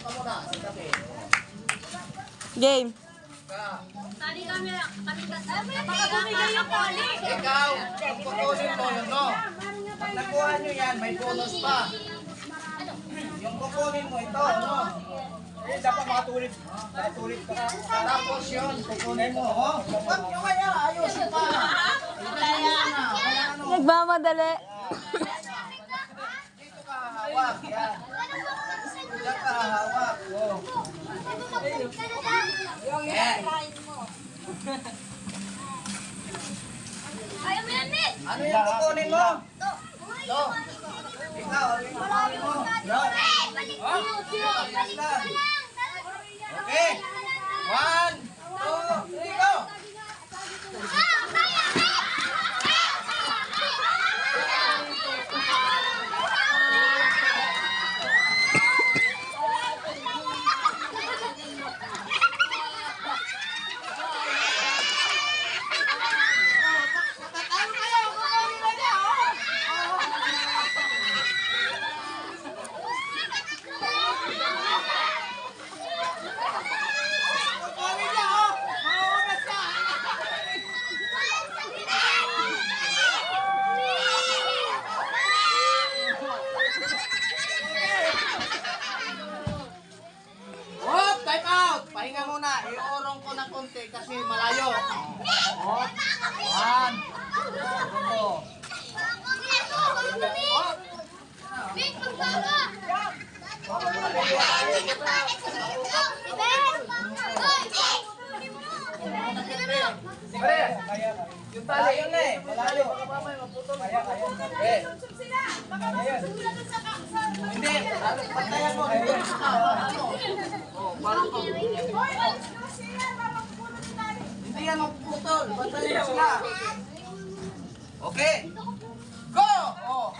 ka muna. Sitabi. Game. Tali kami. Baka bumigay yung tali. Ikaw, kung kukunin mo yun, no? Pag nakuha nyo yan, may bonus pa. Yung kukunin mo ito, no? Eh, dapat makatulit. Makatulit ka. Tapos yun, kukunin mo, oh. Huwag nyo kaya, ayusin pa. Kaya na, wala ano. Nagmamadali. Dito ka hahawak, yan. Diyan ka hahawak, oh. Yan. Ayaw mo yan, Nick. Ano yung kukunin mo? Ito. Ikaw, ano yung kukunin mo? Yan. Yes lang. Okay. 1, 2, 3, go! Hop! Time out! Pahinga muna. Iurong ko ng konti kasi malayo. Hop! 1, 2, hop! Sige. Yung tali yun eh. Malayo. Kaya. Eh. Hindi. Pantayan mo. Hindi yan magputol. Pantayan sila. Okay. Go! Oh.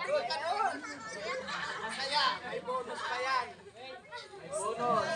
Good ka doon. Masaya. May bonus pa yan. May bonus.